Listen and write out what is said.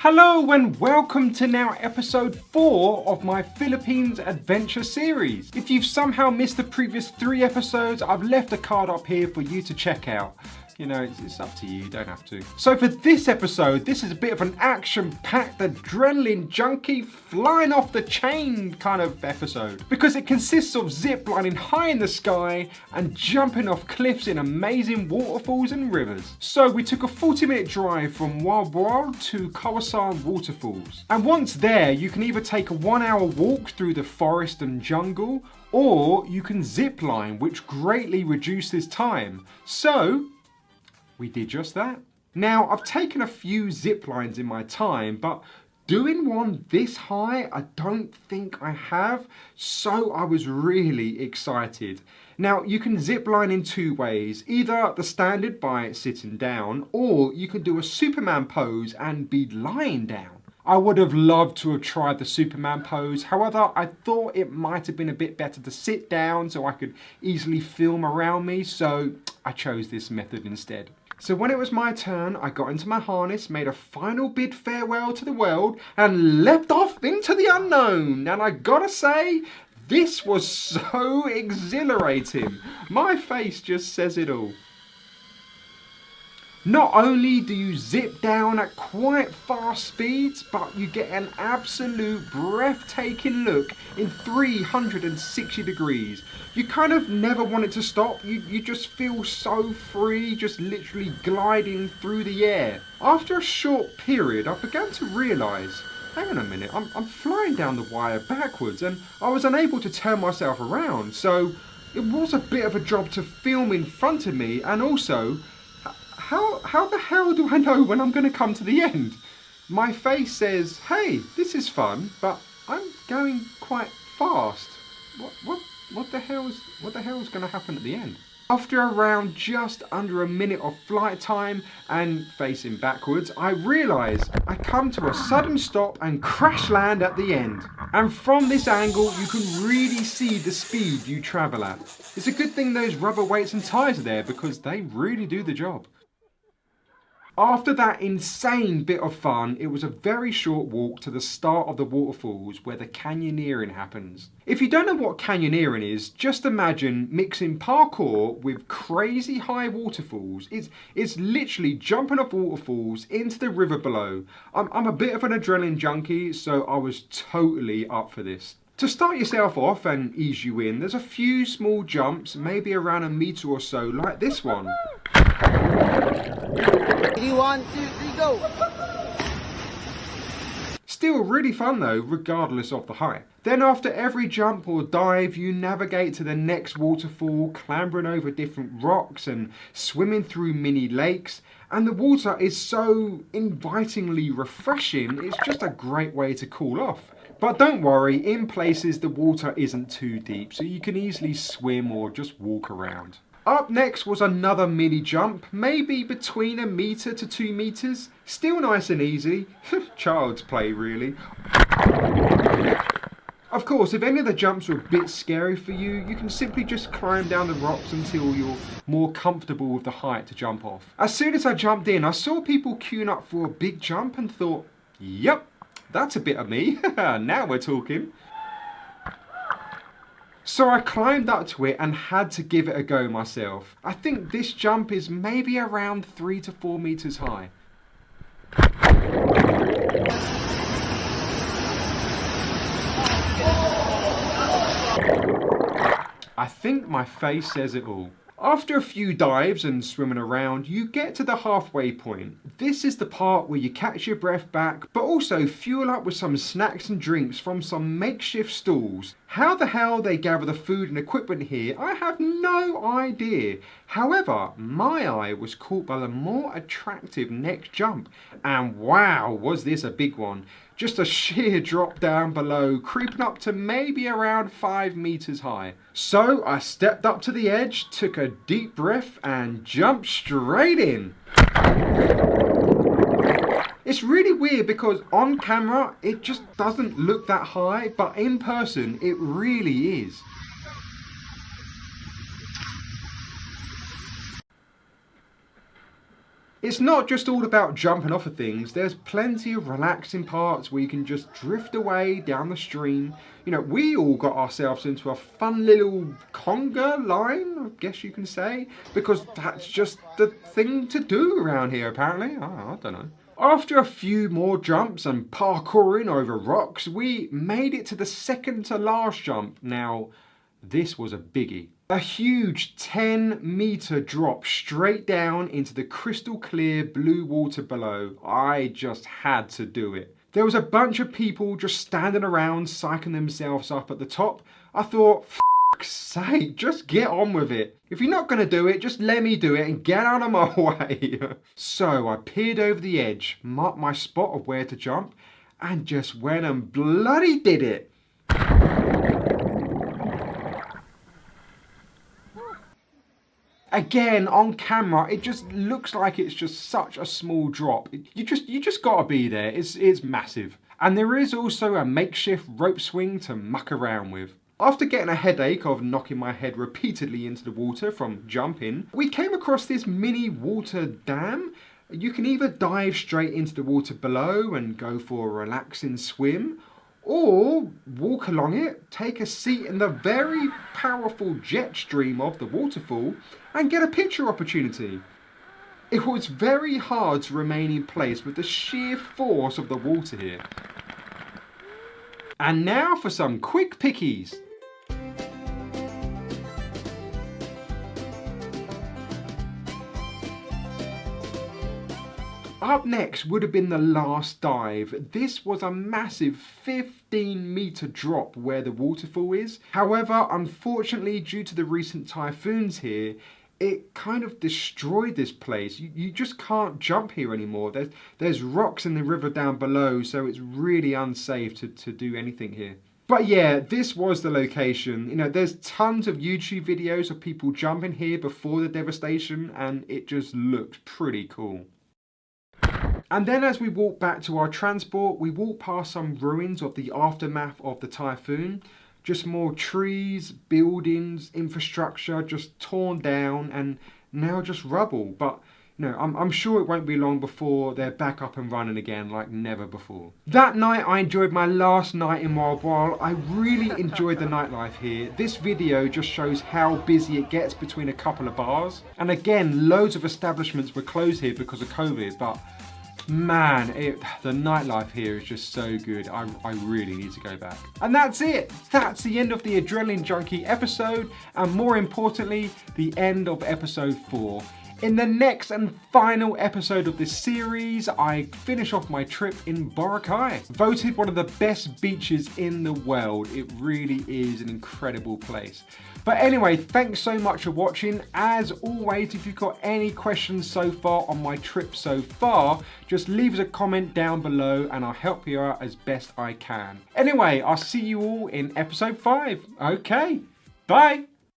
Hello and welcome to now episode 4 of my Philippines adventure series. If you've somehow missed the previous 3 episodes, I've left a card up here for you to check out. You know, it's up to you don't have to. So for this episode, this is a bit of an action-packed adrenaline junkie flying off the chain kind of episode. Because it consists of ziplining high in the sky and jumping off cliffs in amazing waterfalls and rivers. So we took a 40-minute drive from Waterfalls to Kawasan Waterfalls. And once there, you can either take a 1-hour walk through the forest and jungle, or you can zipline, which greatly reduces time. So we did just that. Now, I've taken a few zip lines in my time, but doing one this high, I don't think I have, so I was really excited. Now, you can zip line in 2 ways, either the standard by sitting down, or you can do a Superman pose and be lying down. I would have loved to have tried the Superman pose, however, I thought it might have been a bit better to sit down so I could easily film around me, so I chose this method instead. So when it was my turn, I got into my harness, made a final bid farewell to the world, and leapt off into the unknown. And I gotta say, this was so exhilarating. My face just says it all. Not only do you zip down at quite fast speeds, but you get an absolute breathtaking look in 360 degrees. You kind of never want it to stop. You just feel so free, just literally gliding through the air. After a short period, I began to realise, hang on a minute, I'm flying down the wire backwards and I was unable to turn myself around. So it was a bit of a job to film in front of me, and also, how the hell do I know when I'm going to come to the end? My face says, hey, this is fun, but I'm going quite fast. What the hell's going to happen at the end? After around just under a minute of flight time and facing backwards, I realise I come to a sudden stop and crash land at the end. And from this angle, you can really see the speed you travel at. It's a good thing those rubber weights and tyres are there because they really do the job. After that insane bit of fun, it was a very short walk to the start of the waterfalls where the canyoneering happens. If you don't know what canyoneering is, just imagine mixing parkour with crazy high waterfalls. It's literally jumping off waterfalls into the river below. I'm a bit of an adrenaline junkie, so I was totally up for this. To start yourself off and ease you in, there's a few small jumps, maybe around a metre or so, like this one. 3, 1, 2, 3, go! Still really fun though, regardless of the height. Then after every jump or dive, you navigate to the next waterfall, clambering over different rocks and swimming through mini lakes. And the water is so invitingly refreshing, it's just a great way to cool off. But don't worry, in places the water isn't too deep, so you can easily swim or just walk around. Up next was another mini jump, maybe between 1 metre to 2 metres. Still nice and easy. Child's play really. Of course, if any of the jumps were a bit scary for you, you can simply just climb down the rocks until you're more comfortable with the height to jump off. As soon as I jumped in, I saw people queuing up for a big jump and thought, yep, that's a bit of me. Now we're talking. So I climbed up to it and had to give it a go myself. I think this jump is maybe around 3 to 4 metres high. I think my face says it all. After a few dives and swimming around, you get to the halfway point. This is the part where you catch your breath back, but also fuel up with some snacks and drinks from some makeshift stalls. How the hell they gather the food and equipment here, I have no idea. However, my eye was caught by the more attractive next jump. And wow, was this a big one. Just a sheer drop down below, creeping up to maybe around 5 metres high. So I stepped up to the edge, took a deep breath and jumped straight in. It's really weird because on camera it just doesn't look that high, but in person it really is. It's not just all about jumping off of things, there's plenty of relaxing parts where you can just drift away down the stream. You know, we all got ourselves into a fun little conga line, I guess you can say, because that's just the thing to do around here apparently. I don't know. After a few more jumps and parkouring over rocks, we made it to the second to last jump. Now, this was a biggie. A huge 10-meter drop straight down into the crystal clear blue water below. I just had to do it. There was a bunch of people just standing around psyching themselves up at the top. I thought, fuck's sake, just get on with it. If you're not going to do it, just let me do it and get out of my way. So I peered over the edge, marked my spot of where to jump, and just went and bloody did it. Again, on camera, it just looks like it's just such a small drop. You just gotta be there. It's massive. And there is also a makeshift rope swing to muck around with. After getting a headache of knocking my head repeatedly into the water from jumping, we came across this mini water dam. You can either dive straight into the water below and go for a relaxing swim, or walk along it, take a seat in the very powerful jet stream of the waterfall and get a picture opportunity. It was very hard to remain in place with the sheer force of the water here. And now for some quick pickies. Up next would have been the last dive. This was a massive 15-meter drop where the waterfall is. However, unfortunately, due to the recent typhoons here, it kind of destroyed this place. You just can't jump here anymore. There's rocks in the river down below, so it's really unsafe to do anything here. But yeah, this was the location. You know, there's tons of YouTube videos of people jumping here before the devastation, and it just looked pretty cool. And then as we walk back to our transport, we walk past some ruins of the aftermath of the typhoon. Just more trees, buildings, infrastructure just torn down and now just rubble. But you know, I'm sure it won't be long before they're back up and running again like never before. That night I enjoyed my last night in Wild Wild. I really enjoyed the nightlife here. This video just shows how busy it gets between a couple of bars. And again, loads of establishments were closed here because of COVID, but man, the nightlife here is just so good. I really need to go back. And that's it. That's the end of the Adrenaline Junkie episode, and more importantly, the end of episode 4. In the next and final episode of this series, I finish off my trip in Boracay. Voted one of the best beaches in the world. It really is an incredible place. But anyway, thanks so much for watching. As always, if you've got any questions so far on my trip so far, just leave us a comment down below and I'll help you out as best I can. Anyway, I'll see you all in episode 5. Okay, bye.